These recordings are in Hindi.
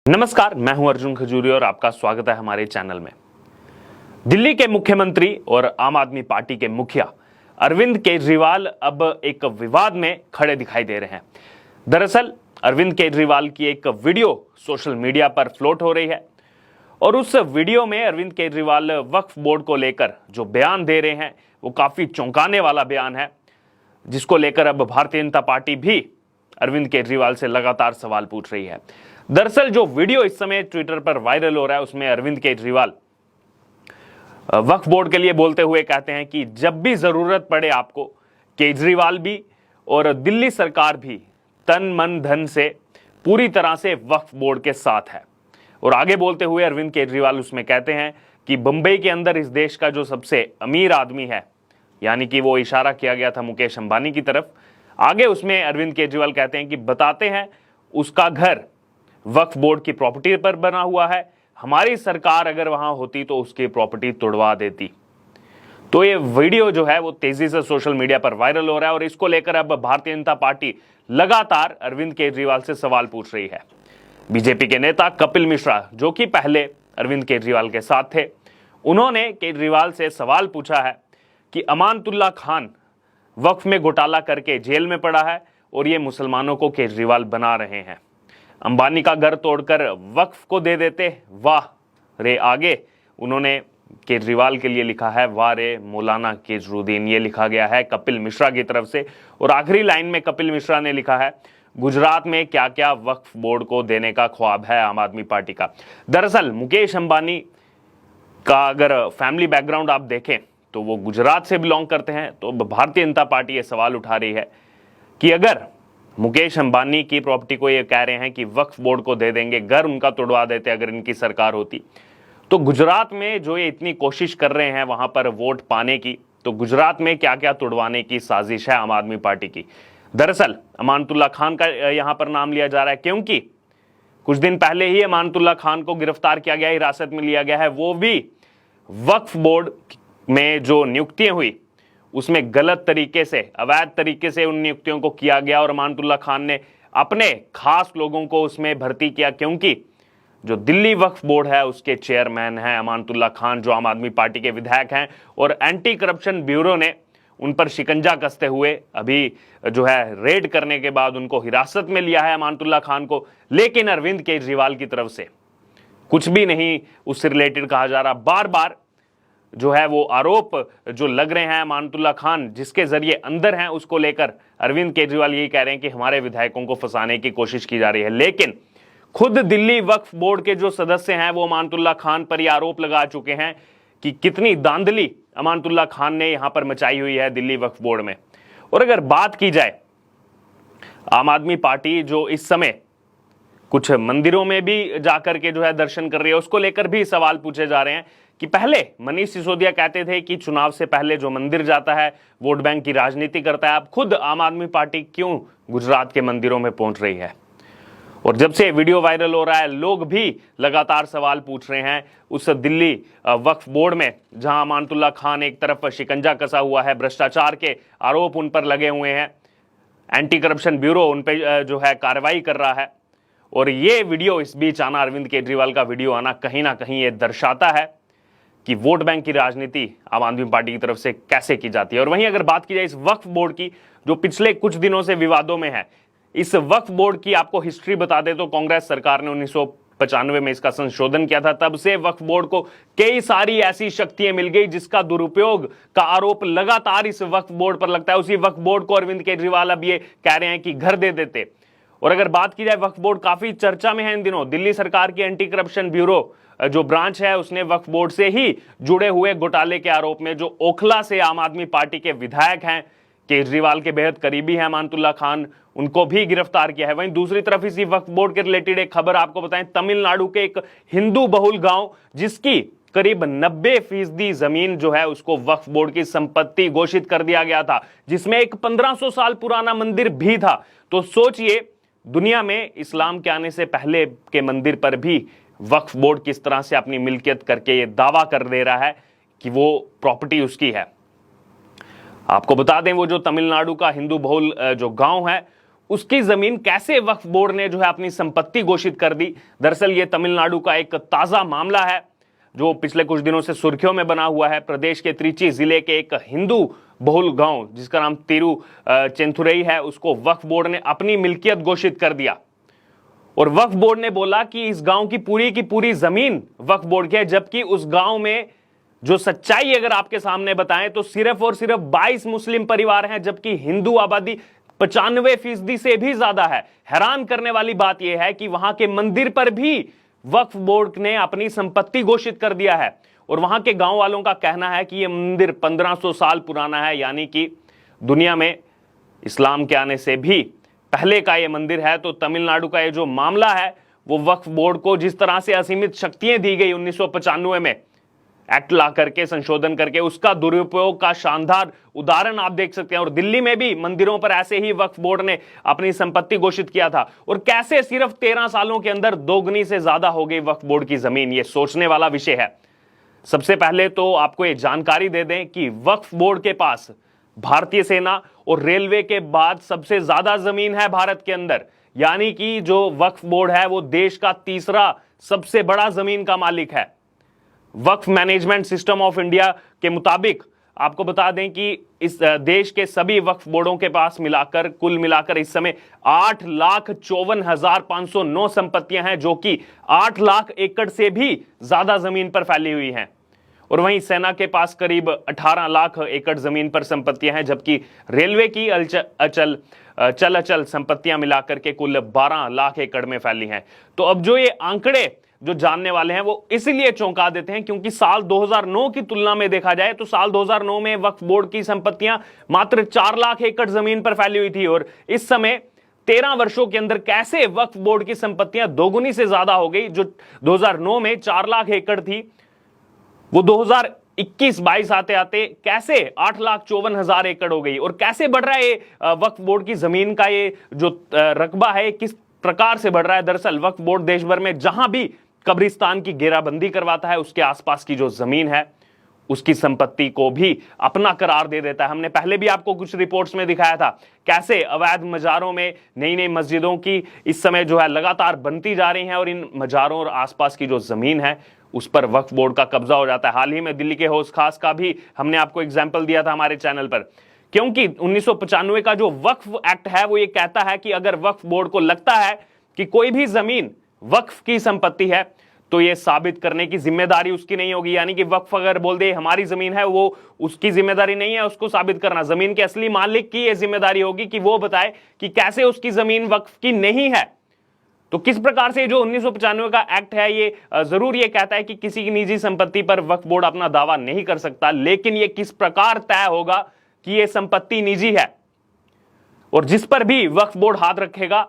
नमस्कार, मैं हूं अर्जुन खजूरिया और आपका स्वागत है हमारे चैनल में। दिल्ली के मुख्यमंत्री और आम आदमी पार्टी के मुखिया अरविंद केजरीवाल अब एक विवाद में खड़े दिखाई दे रहे हैं। दरअसल अरविंद केजरीवाल की एक वीडियो सोशल मीडिया पर फ्लोट हो रही है और उस वीडियो में अरविंद केजरीवाल वक्फ बोर्ड को लेकर जो बयान दे रहे हैं वो काफी चौंकाने वाला बयान है, जिसको लेकर अब भारतीय जनता पार्टी भी अरविंद केजरीवाल से लगातार सवाल पूछ रही है। दरअसल जो वीडियो इस समय ट्विटर पर वायरल हो रहा है उसमें अरविंद केजरीवाल वक्फ बोर्ड के लिए बोलते हुए कहते हैं कि जब भी जरूरत पड़े आपको, केजरीवाल भी और दिल्ली सरकार भी तन मन धन से पूरी तरह से वक्फ बोर्ड के साथ है। और आगे बोलते हुए अरविंद केजरीवाल उसमें कहते हैं कि बंबई के अंदर इस देश का जो सबसे अमीर आदमी है, यानी कि वो इशारा किया गया था मुकेश अंबानी की तरफ। आगे उसमें अरविंद केजरीवाल कहते हैं कि बताते हैं उसका घर वक्फ बोर्ड की प्रॉपर्टी पर बना हुआ है, हमारी सरकार अगर वहां होती तो उसकी प्रॉपर्टी तोड़वा देती। तो ये वीडियो जो है वो तेजी से सोशल मीडिया पर वायरल हो रहा है और इसको लेकर अब भारतीय जनता पार्टी लगातार अरविंद केजरीवाल से सवाल पूछ रही है। बीजेपी के नेता कपिल मिश्रा, जो कि पहले अरविंद केजरीवाल के साथ थे, उन्होंने केजरीवाल से सवाल पूछा है कि अमानतुल्लाह खान वक्फ में घोटाला करके जेल में पड़ा है और ये मुसलमानों को केजरीवाल बना रहे हैं। अंबानी का घर तोड़कर वक्फ को दे देते, वाह रे। आगे उन्होंने केजरीवाल के लिए लिखा है, वाह रे मौलाना केजरुद्दीन। ये लिखा गया है कपिल मिश्रा की तरफ से। और आखिरी लाइन में कपिल मिश्रा ने लिखा है, गुजरात में क्या क्या वक्फ बोर्ड को देने का ख्वाब है आम आदमी पार्टी का। दरअसल मुकेश अंबानी का अगर फैमिली बैकग्राउंड आप देखें तो वो गुजरात से बिलोंग करते हैं। तो भारतीय जनता पार्टी ये सवाल उठा रही है कि अगर मुकेश अंबानी की प्रॉपर्टी को ये कह रहे हैं कि वक्फ बोर्ड को दे देंगे, घर उनका तोड़वा देते अगर इनकी सरकार होती, तो गुजरात में जो ये इतनी कोशिश कर रहे हैं वहां पर वोट पाने की, तो गुजरात में क्या क्या तोड़वाने की साजिश है आम आदमी पार्टी की। दरअसल अमानतुल्लाह खान का यहां पर नाम लिया जा रहा है क्योंकि कुछ दिन पहले ही अमानतुल्लाह खान को गिरफ्तार किया गया, हिरासत में लिया गया है। वो भी वक्फ बोर्ड में जो नियुक्तियां हुई उसमें गलत तरीके से, अवैध तरीके से उन नियुक्तियों को किया गया और अमानतुल्लाह खान ने अपने खास लोगों को उसमें भर्ती किया, क्योंकि जो दिल्ली वक्फ बोर्ड है उसके चेयरमैन हैं अमानतुल्लाह खान, जो आम आदमी पार्टी के विधायक हैं। और एंटी करप्शन ब्यूरो ने उन पर शिकंजा कसते हुए अभी जो है रेड करने के बाद उनको हिरासत में लिया है अमानतुल्लाह खान को। लेकिन अरविंद केजरीवाल की तरफ से कुछ भी नहीं उससे रिलेटेड कहा जा रहा। बार बार जो है वो आरोप जो लग रहे हैं अमानतुल्लाह खान जिसके जरिए अंदर हैं उसको लेकर अरविंद केजरीवाल यही कह रहे हैं कि हमारे विधायकों को फंसाने की कोशिश की जा रही है। लेकिन खुद दिल्ली वक्फ बोर्ड के जो सदस्य हैं वो अमानतुल्लाह खान पर यह आरोप लगा चुके हैं कि कितनी धांधली अमानतुल्लाह खान ने यहां पर मचाई हुई है दिल्ली वक्फ बोर्ड में। और अगर बात की जाए, आम आदमी पार्टी जो इस समय कुछ मंदिरों में भी जाकर के जो है दर्शन कर रही है, उसको लेकर भी सवाल पूछे जा रहे हैं कि पहले मनीष सिसोदिया कहते थे कि चुनाव से पहले जो मंदिर जाता है वोट बैंक की राजनीति करता है। अब खुद आम आदमी पार्टी क्यों गुजरात के मंदिरों में पहुंच रही है? और जब से वीडियो वायरल हो रहा है, लोग भी लगातार सवाल पूछ रहे हैं उस दिल्ली वक्फ बोर्ड में, जहां अमानतुल्लाह खान एक तरफ शिकंजा कसा हुआ है, भ्रष्टाचार के आरोप उन पर लगे हुए हैं, एंटी करप्शन ब्यूरो उन पर जो है कार्रवाई कर रहा है। और ये वीडियो इस बीच आना, अरविंद केजरीवाल का वीडियो आना, कहीं ना कहीं ये दर्शाता है कि वोट बैंक की राजनीति आम आदमी पार्टी की तरफ से कैसे की जाती है। और वहीं अगर बात की जाए इस वक्फ बोर्ड की, जो पिछले कुछ दिनों से विवादों में है, इस वक्फ बोर्ड की आपको हिस्ट्री बता दे तो कांग्रेस सरकार ने 1995 में इसका संशोधन किया था। तब से वक्फ बोर्ड को कई सारी ऐसी शक्तियां मिल गई जिसका दुरुपयोग का आरोप लगातार इस वक्फ बोर्ड पर लगता है। उसी वक्फ बोर्ड को अरविंद केजरीवाल अब ये कह रहे हैं कि घर दे देते। और अगर बात की जाए, वक्फ बोर्ड काफी चर्चा में है इन दिनों। दिल्ली सरकार की एंटी करप्शन ब्यूरो जो ब्रांच है उसने वक्फ बोर्ड से ही जुड़े हुए घोटाले के आरोप में, जो ओखला से आम आदमी पार्टी के विधायक हैं, केजरीवाल के बेहद करीबी हैं अमानतुल्लाह खान, उनको भी गिरफ्तार किया है। वहीं दूसरी तरफ इसी वक्फ बोर्ड के रिलेटेड एक खबर आपको बताएं, तमिलनाडु के एक हिंदू बहुल गांव जिसकी करीब 90% जमीन जो है उसको वक्फ बोर्ड की संपत्ति घोषित कर दिया गया था, जिसमें एक 1500 साल पुराना मंदिर भी था। तो सोचिए, दुनिया में इस्लाम के आने से पहले के मंदिर पर भी वक्फ बोर्ड किस तरह से अपनी मिल्कियत करके ये दावा कर दे रहा है कि वो प्रॉपर्टी उसकी है। आपको बता दें, वो जो तमिलनाडु का हिंदू बहुल जो गांव है उसकी जमीन कैसे वक्फ बोर्ड ने जो है अपनी संपत्ति घोषित कर दी। दरअसल ये तमिलनाडु का एक ताजा मामला है जो पिछले कुछ दिनों से सुर्खियों में बना हुआ है। प्रदेश के त्रिची जिले के एक हिंदू बहुल गांव जिसका नाम चेंथुरई है, उसको वक्फ बोर्ड ने अपनी मिल्कियत घोषित कर दिया और वक्फ बोर्ड ने बोला कि इस गांव की पूरी जमीन वक्फ बोर्ड की है, जबकि उस गांव में जो सच्चाई अगर आपके सामने बताएं तो सिर्फ और सिर्फ 22 मुस्लिम परिवार हैं, जबकि हिंदू आबादी 95% से भी ज्यादा है। हैरान करने वाली बात यह है कि वहां के मंदिर पर भी वक्फ बोर्ड ने अपनी संपत्ति घोषित कर दिया है और वहां के गांव वालों का कहना है कि यह मंदिर 1500 साल पुराना है, यानी कि दुनिया में इस्लाम के आने से भी पहले का यह मंदिर है। तो तमिलनाडु का यह जो मामला है वो वक्फ बोर्ड को जिस तरह से असीमित शक्तियां दी गई 1995 में एक्ट ला करके, संशोधन करके, उसका दुरुपयोग का शानदार उदाहरण आप देख सकते हैं। और दिल्ली में भी मंदिरों पर ऐसे ही वक्फ बोर्ड ने अपनी संपत्ति घोषित किया था और कैसे सिर्फ 13 सालों के अंदर दोगुनी से ज्यादा हो गई वक्फ बोर्ड की जमीन, यह सोचने वाला विषय है। सबसे पहले तो आपको यह जानकारी दे दें कि वक्फ बोर्ड के पास भारतीय सेना और रेलवे के बाद सबसे ज्यादा जमीन है भारत के अंदर, यानी कि जो वक्फ बोर्ड है वो देश का तीसरा सबसे बड़ा जमीन का मालिक है। वक्फ मैनेजमेंट सिस्टम ऑफ इंडिया के मुताबिक आपको बता दें कि इस देश के सभी वक्फ बोर्डों के पास कुल मिलाकर इस समय 8,54,509 संपत्तियां हैं, जो कि 8 लाख एकड़ से भी ज्यादा जमीन पर फैली हुई हैं। और वहीं सेना के पास करीब 18 लाख एकड़ जमीन पर संपत्तियां हैं, जबकि रेलवे की चल अचल संपत्तियां मिलाकर के कुल 12 लाख एकड़ में फैली हैं। तो अब जो ये आंकड़े जो जानने वाले हैं वो इसलिए चौंका देते हैं क्योंकि साल 2009 की तुलना में देखा जाए तो साल 2009 में वक्फ बोर्ड की संपत्तियां मात्र 4 लाख एकड़ जमीन पर फैली हुई थी और इस समय 13 वर्षों के अंदर कैसे वक्फ बोर्ड की संपत्तियां दोगुनी से ज्यादा हो गई। जो 2009 में 4 लाख एकड़ थी वो 2021-22 आते आते कैसे 8,54,000 एकड़ हो गई और कैसे बढ़ रहा है ये वक्फ बोर्ड की जमीन का ये जो रकबा है किस प्रकार से बढ़ रहा है। दरअसल वक्फ बोर्ड देश भर में जहां भी कब्रिस्तान की घेराबंदी करवाता है उसके आसपास की जो जमीन है उसकी संपत्ति को भी अपना करार दे देता है। हमने पहले भी आपको कुछ रिपोर्ट्स में दिखाया था कैसे अवैध मजारों में नई नई मस्जिदों की इस समय जो है लगातार बनती जा रही हैं और इन मजारों और आसपास की जो जमीन है उस पर वक्फ बोर्ड का कब्जा हो जाता है। हाल ही में दिल्ली के हौस खास का भी हमने आपको एग्जाम्पल दिया था हमारे चैनल पर, क्योंकि 1995 का जो वक्फ एक्ट है वो ये कहता है कि अगर वक्फ बोर्ड को लगता है कि कोई भी जमीन वक्फ की संपत्ति है तो यह साबित करने की जिम्मेदारी उसकी नहीं होगी। यानी कि वक्फ अगर बोल दे हमारी जमीन है, वो उसकी जिम्मेदारी नहीं है उसको साबित करना, जमीन के असली मालिक की यह जिम्मेदारी होगी कि वो बताए कि कैसे उसकी जमीन वक्फ की नहीं है। तो किस प्रकार से जो 1995 का एक्ट है ये जरूर ये कहता है कि किसी की निजी संपत्ति पर वक्फ बोर्ड अपना दावा नहीं कर सकता, लेकिन ये किस प्रकार तय होगा कि यह संपत्ति निजी है और जिस पर भी वक्फ बोर्ड हाथ रखेगा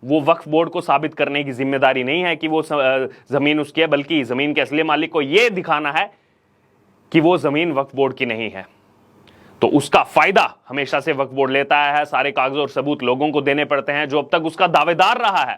वो वक्फ बोर्ड को साबित करने की जिम्मेदारी नहीं है कि वो जमीन उसकी है, बल्कि जमीन के असली मालिक को यह दिखाना है कि वो जमीन वक्फ बोर्ड की नहीं है। तो उसका फायदा हमेशा से वक्फ बोर्ड लेता है, सारे कागज और सबूत लोगों को देने पड़ते हैं जो अब तक उसका दावेदार रहा है।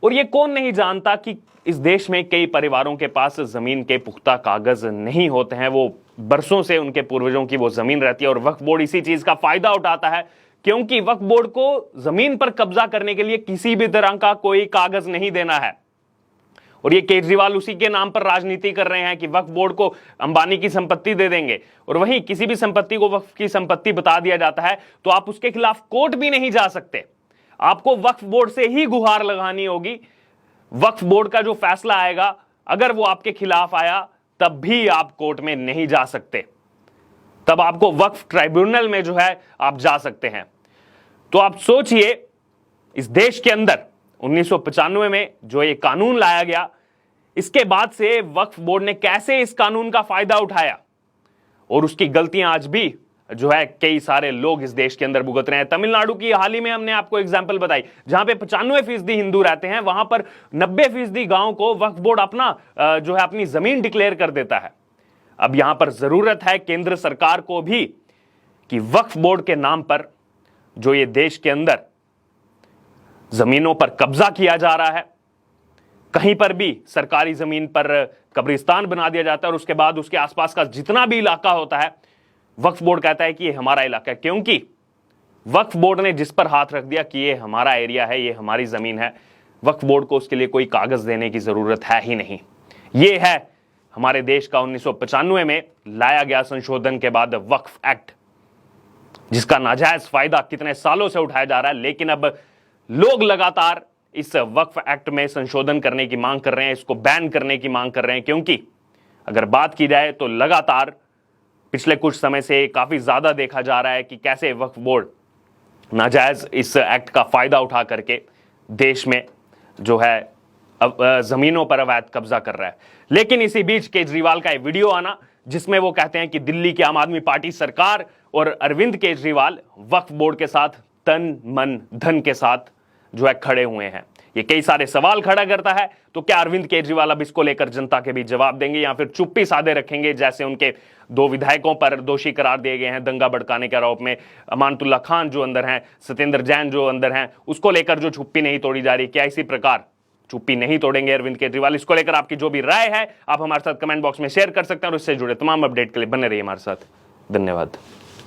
और ये कौन नहीं जानता कि इस देश में कई परिवारों के पास जमीन के पुख्ता कागज नहीं होते हैं, वो बरसों से उनके पूर्वजों की वो जमीन रहती है और वक्फ बोर्ड इसी चीज का फायदा उठाता है, क्योंकि वक्फ बोर्ड को जमीन पर कब्जा करने के लिए किसी भी तरह का कोई कागज नहीं देना है। और ये केजरीवाल उसी के नाम पर राजनीति कर रहे हैं कि वक्फ बोर्ड को अंबानी की संपत्ति दे देंगे और वहीं किसी भी संपत्ति को वक्फ की संपत्ति बता दिया जाता है तो आप उसके खिलाफ कोर्ट भी नहीं जा सकते, आपको वक्फ बोर्ड से ही गुहार लगानी होगी। वक्फ बोर्ड का जो फैसला आएगा अगर वो आपके खिलाफ आया तब भी आप कोर्ट में नहीं जा सकते, तब आपको वक्फ ट्राइब्यूनल में जो है आप जा सकते हैं। तो आप सोचिए इस देश के अंदर 1995 में जो ये कानून लाया गया, इसके बाद से वक्फ बोर्ड ने कैसे इस कानून का फायदा उठाया और उसकी गलतियां आज भी जो है कई सारे लोग इस देश के अंदर भुगत रहे हैं। तमिलनाडु की हाल ही में हमने आपको एग्जांपल बताई जहां पे 95% हिंदू रहते हैं, वहां पर 90% गांव को वक्फ बोर्ड अपना जो है अपनी जमीन डिक्लेयर कर देता है। अब यहां पर जरूरत है केंद्र सरकार को भी कि वक्फ बोर्ड के नाम पर जो ये देश के अंदर जमीनों पर कब्जा किया जा रहा है, कहीं पर भी सरकारी जमीन पर कब्रिस्तान बना दिया जाता है और उसके बाद उसके आसपास का जितना भी इलाका होता है वक्फ बोर्ड कहता है कि ये हमारा इलाका है, क्योंकि वक्फ बोर्ड ने जिस पर हाथ रख दिया कि ये हमारा एरिया है, ये हमारी जमीन है, वक्फ बोर्ड को उसके लिए कोई कागज देने की जरूरत है ही नहीं। ये है हमारे देश का 1995 में लाया गया संशोधन के बाद वक्फ एक्ट, जिसका नाजायज फायदा कितने सालों से उठाया जा रहा है, लेकिन अब लोग लगातार इस वक्फ एक्ट में संशोधन करने की मांग कर रहे हैं, इसको बैन करने की मांग कर रहे हैं। क्योंकि अगर बात की जाए तो लगातार पिछले कुछ समय से काफी ज्यादा देखा जा रहा है कि कैसे वक्फ बोर्ड नाजायज इस एक्ट का फायदा उठा करके देश में जो है जमीनों पर अवैध कब्जा कर रहा है। लेकिन इसी बीच केजरीवाल का ये वीडियो आना जिसमें वो कहते हैं कि दिल्ली की आम आदमी पार्टी सरकार और अरविंद केजरीवाल वक्फ बोर्ड के साथ तन मन धन के साथ जो है खड़े हुए हैं, ये कई सारे सवाल खड़ा करता है। तो क्या अरविंद केजरीवाल अब इसको लेकर जनता के बीच जवाब देंगे या फिर चुप्पी साधे रखेंगे, जैसे उनके 2 विधायकों पर दोषी करार दिए गए हैं दंगा भड़काने के आरोप में, अमानतुल्लाह खान जो अंदर हैं, सत्येंद्र जैन जो अंदर हैं, उसको लेकर जो चुप्पी नहीं तोड़ी जा रही, क्या इसी प्रकार चुप्पी नहीं तोड़ेंगे अरविंद केजरीवाल? इसको लेकर आपकी जो भी राय है आप हमारे साथ कमेंट बॉक्स में शेयर कर सकते हैं और इससे जुड़े तमाम अपडेट के लिए बने रहिए हमारे साथ। धन्यवाद।